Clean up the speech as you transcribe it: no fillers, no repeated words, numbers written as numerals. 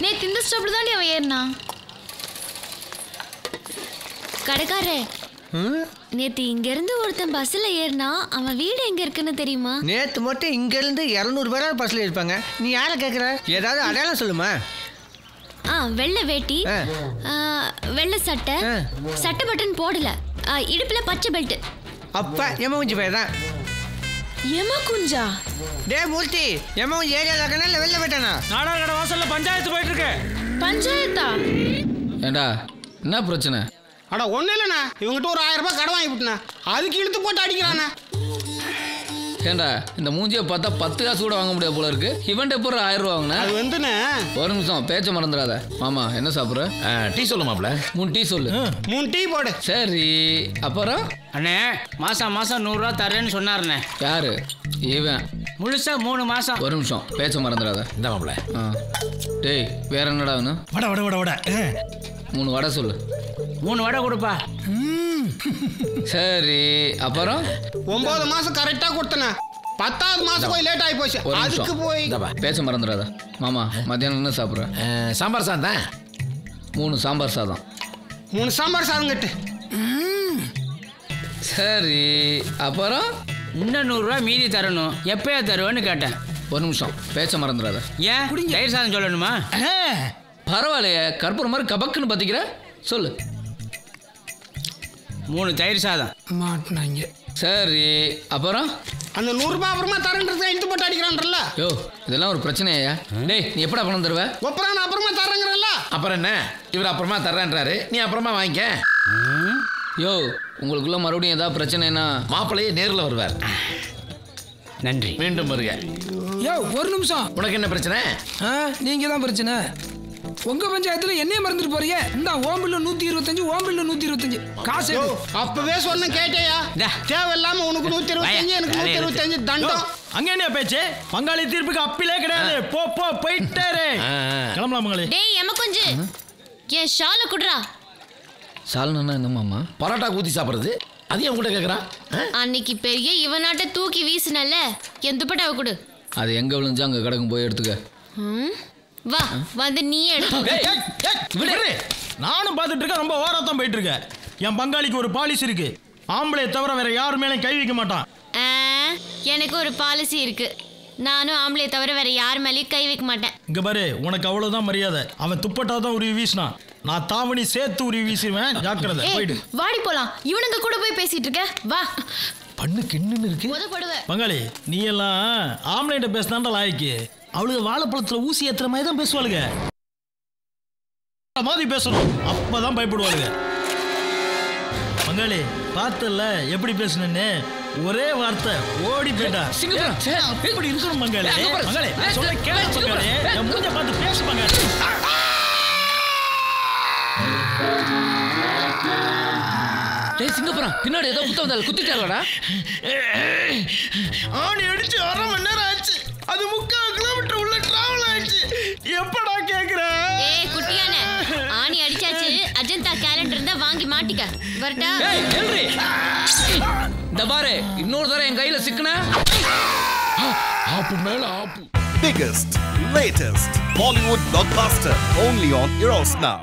நேத்து இந்த ஸ்டாப்ல தாண்டி அவன் ஏறினா. கடைக்காரே, நேத்து இங்க இருந்து ஒருத்தன் பஸ்ல ஏறினா. அவன் வீடு எங்க இருக்குன்னு தெரியுமா? நேத்து மட்டும் இங்க இருந்து 200 பேரா பஸ்ல இருப்பாங்க. நீ யாரை கேக்குற? ஏதாவது அடையாளம் சொல்லுமா? வெள்ளை வேட்டி, வெள்ளை சட்டை, சட்டை பட்டன் போடல, இடுப்புல பச்சை பெல்ட். அப்ப எமகுஞ்சி பையதான். எமகுஞ்சா? டே மூர்த்தி, எமகுஞ்சி ஏரியால இருக்கனா இல்ல வெளில போயிட்டானா? நாடக கடை வாசல்ல பஞ்சாயத்து போயிட்டு இருக்கு. பஞ்சாயத்தா? ஏண்டா என்ன பிரச்சனை? அட ஒன்றும் இல்லைண்ணா, இவங்ககிட்ட ஒரு 1000 ரூபாய் கடன் வாங்கி விட்டுண்ணா, அதுக்கு இழுத்து போட்டு அடிக்கிறாண்ணா. ஏண்டா இந்த மூஞ்சியை பார்த்தா 10 காசு கூட வாங்க முடியாது போல இருக்கு. இவன்ட்ட எப்போ 1000 ரூபா வாங்கினா? அது வந்துண்ணே. ஒரு நிமிஷம் பேச்ச மறந்துடாத. மாமா என்ன சாப்பிட்ற? டீ சொல்லு மாப்ள. 3 டீ சொல்லு. 3 டீ போடு. சரி, அப்புறம் அண்ணே மாசம் 100 ரூபா தரேன்னு சொன்னாருண்ணே. யாரு? இவன் முழுசா 3 மாசம். ஒரு நிமிஷம் பேச்ச மறந்துடாத. இந்த மாப்ள. டேய் வேற என்னடா வேணும்? வட 3 வடை சொல்லு. 3 வடை கொடுப்பா. சரி, அப்புறம் 9 மாசம் கரெக்டா கொடுத்தனே. 10வது மாசம் போய் லேட் ஆகி போச்சு. அதுக்கு போய் பேச்ச மறந்துடாத. மாமா மத்தியானம் என்ன சாப்பிட்ற? சாம்பார் சாதம் தான். 3 சாம்பார் சாதம். 3 சாம்பார் சாதம் கட்டு. சரி, அப்புறம் இன்னும் 100 ரூபா மீதி தரணும். எப்பயா தருவேன்னு கேட்டேன். ஒரு நிமிஷம் பேச்ச மறந்துடாத. ஏன் தயிர் சாதம் சொல்லணுமா? பரவாயில்லையே, கற்பூரம் மாதிரி கபக்குன்னு பத்திக்கிற. சொல்லு. 3 தயிர் சாதம். மாட்டினாங்க. சரி, அப்புறம் அந்த 100 ரூபாய் அப்புறமா தரேன்றத இழுத்து போட்டு அடிக்கிறான்றல்ல. யோ இதெல்லாம் ஒரு பிரச்சனையா? டேய் நீ எப்படா பணம் தருவ? அப்புறம் நான் அப்புறமா தரேங்கிறல்ல. அப்புறம் என்ன, இவர் அப்புறமா தர்றேன்றாரு, நீ அப்புறமா வாங்கிக்க. யோ உங்களுக்குள்ள மறுபடியும் ஏதாவது பிரச்சனைனா மாப்பிள்ளையே நேரில் வருவார். நன்றி. மீண்டும் வருக. யோ ஒரு நிமிஷம். உனக்கு என்ன பிரச்சனை? நீங்க தான் பிரச்சனை. உங்க பஞ்சாயத்துல என்னைய மறந்துட்டு போறீங்க. இந்த ஓம்பில்ல 125, ஓம்பில்ல 125 காசு. அப்பவே சொன்ன கேட்டியா? தேவையில்லாம உனக்கு 125, எனக்கு 125 தண்டம். அங்க என்ன பேச்சு? பங்காளி தீர்ப்புக்கு அப்பிலே கிடையாது. போ போ போயிட்டாரே. கிளம்பலாம் மங்களே. டேய் எமகுஞ்சு, என் ஷால குடுறா. சால்னா என்ன மாமா? பரோட்டா ஊத்தி சாப்பிடுறது. அது என் கூட கேட்குறான். அன்னைக்கு பெரிய இவனாட்ட தூக்கி வீசுனல்ல, என் துப்பட்டாவை கொடு. அது எங்க விழுந்துச்சா அங்க கிடக்கும், போய் எடுத்துக்க. வா வந்து நீ எடுத்து. நானும் பார்த்துட்டு இருக்கேன், ரொம்ப ஓரத்தான் போயிட்டு இருக்க. என் பங்காளிக்கு ஒரு பாலிசி இருக்கு. ஆம்பளை தவிர வேற யாரு மேலேயும் கை வைக்க மாட்டான். எனக்கு ஒரு பாலிசி இருக்கு. நானும் ஆம்பளை தவிர வேற யார் மேலேயும் கை வைக்க மாட்டேன். இங்க பாரு, உனக்கு அவ்வளவுதான் மரியாதை. அவன் துப்பட்டா தான் உருவி வீசினான். நான் தாவணி சேர்த்து உருவி வீசிடுவேன். ஜாக்கிரதை. போயிடு. வாடி போலாம். இவனுங்க கூட போய் பேசிட்டு இருக்க. வா. பண்ணு கிண்ணுன்னு இருக்கு. பங்காளி நீ எல்லாம் ஆம்பளைட்ட பேசினாண்டா லாய்க்கு. அவளுக்கு வாழைப்பழத்துல ஊசி ஏத்துற மாதிரி தான் பேசுவாளுங்க. மாதிரி பேசணும், அப்பதான் பயப்படுவாளுங்க. பங்காளி பார்த்தல எப்படி பேசணுன்னு, ஒரே வார்த்தை ஓடி போயிட்டா. இப்படி இருக்கணும் பங்காளி. பங்காளி சொல்ல கேளு பங்காளி. என் மூஞ்ச பார்த்து பேசு பங்காளி. டேய் சிங்கப்புறம், பின்னாடி ஏதோ குத்த வந்தால குத்திட்டாளடா. ஆணி அடிச்சு 1/2 மணி நேரம் ஆச்சு. அது 3/4 கிலோமீட்டர் உள்ள டிராவல் ஆயிடுச்சு. எப்படா கேக்குற? ஏய் குட்டியானே, ஆணி அடிச்சாச்சு. அஜந்தா கேலண்டர் இருந்தா வாங்கி மாட்டிக்க. வரட்டா? ஏய் ஹென்றி, இந்த பாரு இன்னொரு தடவை என் கையில சிக்கனா ஆப்பு மேல ஆப்பு. Biggest, latest Bollywood blockbuster only on Eros Now.